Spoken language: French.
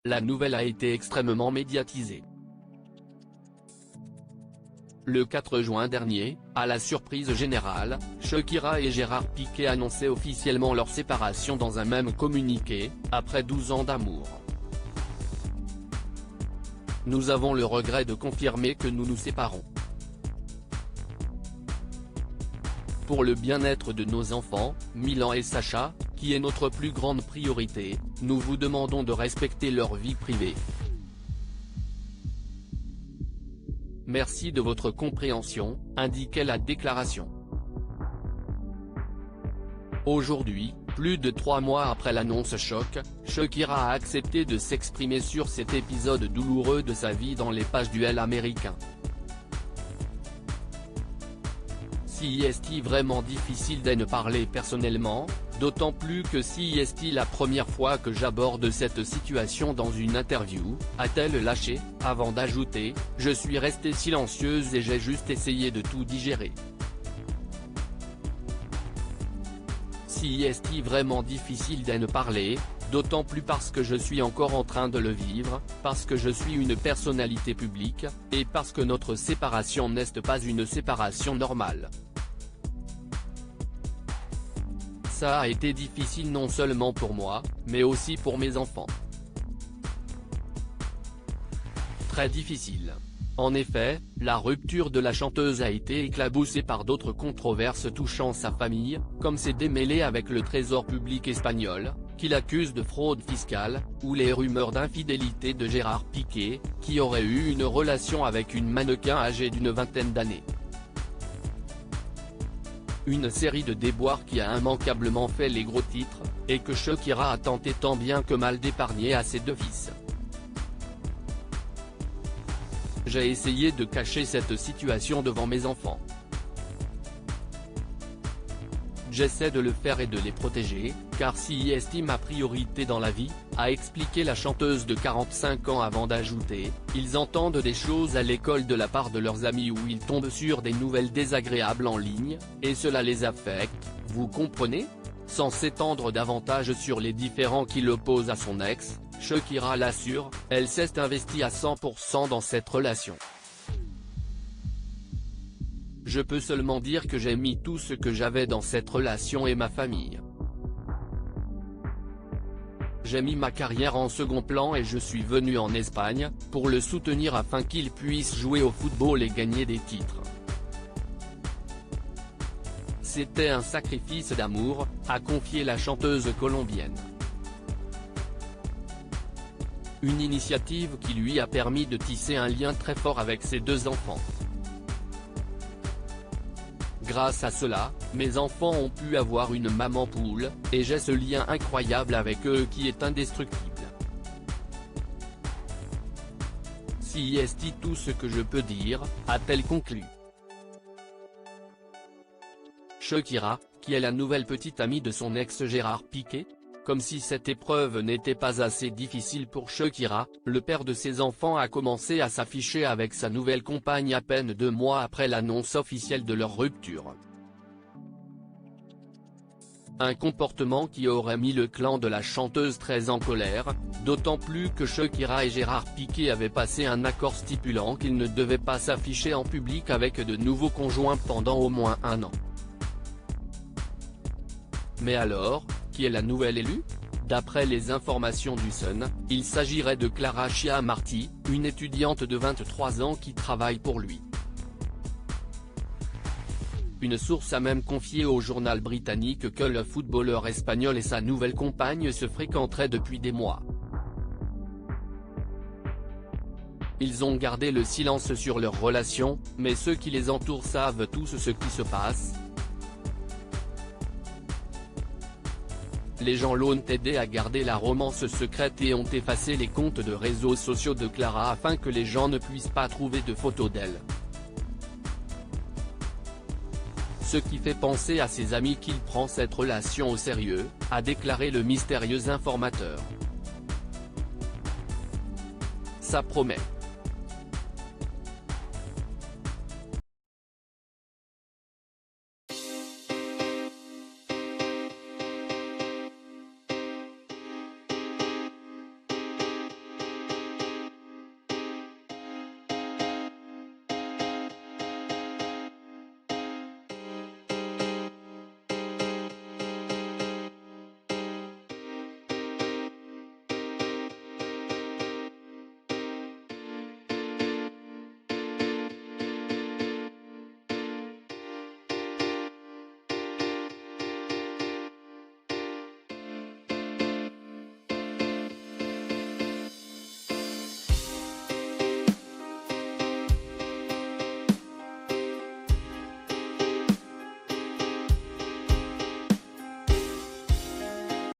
La nouvelle a été extrêmement médiatisée. Le 4 juin dernier, à la surprise générale, Shakira et Gérard Piqué annonçaient officiellement leur séparation dans un même communiqué, après 12 ans d'amour. Nous avons le regret de confirmer que nous nous séparons. Pour le bien-être de nos enfants, Milan et Sacha, qui est notre plus grande priorité, nous vous demandons de respecter leur vie privée. Merci de votre compréhension, indiquait la déclaration. Aujourd'hui, plus de 3 mois après l'annonce choc, Shakira a accepté de s'exprimer sur cet épisode douloureux de sa vie dans les pages du Elle américain. Si est-il vraiment difficile d'en parler personnellement, d'autant plus que si est-il la première fois que j'aborde cette situation dans une interview, a-t-elle lâché, avant d'ajouter, je suis restée silencieuse et j'ai juste essayé de tout digérer. Si est-il vraiment difficile d'en parler, d'autant plus parce que je suis encore en train de le vivre, parce que je suis une personnalité publique, et parce que notre séparation n'est pas une séparation normale. Ça a été difficile non seulement pour moi, mais aussi pour mes enfants. Très difficile. En effet, la rupture de la chanteuse a été éclaboussée par d'autres controverses touchant sa famille, comme ses démêlés avec le Trésor public espagnol, qui l'accuse de fraude fiscale, ou les rumeurs d'infidélité de Gérard Piqué, qui aurait eu une relation avec une mannequin âgée d'une vingtaine d'années. Une série de déboires qui a immanquablement fait les gros titres, et que Shakira a tenté tant bien que mal d'épargner à ses 2 fils. J'ai essayé de cacher cette situation devant mes enfants. J'essaie de le faire et de les protéger, car si est ma priorité dans la vie, a expliqué la chanteuse de 45 ans avant d'ajouter, ils entendent des choses à l'école de la part de leurs amis où ils tombent sur des nouvelles désagréables en ligne, et cela les affecte, vous comprenez? Sans s'étendre davantage sur les différends qui l'opposent à son ex, Shakira l'assure, elle s'est investie à 100% dans cette relation. Je peux seulement dire que j'ai mis tout ce que j'avais dans cette relation et ma famille. J'ai mis ma carrière en second plan et je suis venu en Espagne, pour le soutenir afin qu'il puisse jouer au football et gagner des titres. C'était un sacrifice d'amour, a confié la chanteuse colombienne. Une initiative qui lui a permis de tisser un lien très fort avec ses 2 enfants. Grâce à cela, mes enfants ont pu avoir une maman poule, et j'ai ce lien incroyable avec eux qui est indestructible. Si est tout ce que je peux dire, a-t-elle conclu. Shakira, qui est la nouvelle petite amie de son ex Gérard Piqué? Comme si cette épreuve n'était pas assez difficile pour Shakira, le père de ses enfants a commencé à s'afficher avec sa nouvelle compagne à peine 2 mois après l'annonce officielle de leur rupture. Un comportement qui aurait mis le clan de la chanteuse très en colère, d'autant plus que Shakira et Gérard Piqué avaient passé un accord stipulant qu'ils ne devaient pas s'afficher en public avec de nouveaux conjoints pendant au moins 1 an. Mais alors, qui est la nouvelle élue? D'après les informations du Sun, il s'agirait de Clara Chiamarty, une étudiante de 23 ans qui travaille pour lui. Une source a même confié au journal britannique que le footballeur espagnol et sa nouvelle compagne se fréquenteraient depuis des mois. Ils ont gardé le silence sur leur relation, mais ceux qui les entourent savent tous ce qui se passe. Les gens l'ont aidé à garder la romance secrète et ont effacé les comptes de réseaux sociaux de Clara afin que les gens ne puissent pas trouver de photos d'elle. Ce qui fait penser à ses amis qu'il prend cette relation au sérieux, a déclaré le mystérieux informateur. Ça promet.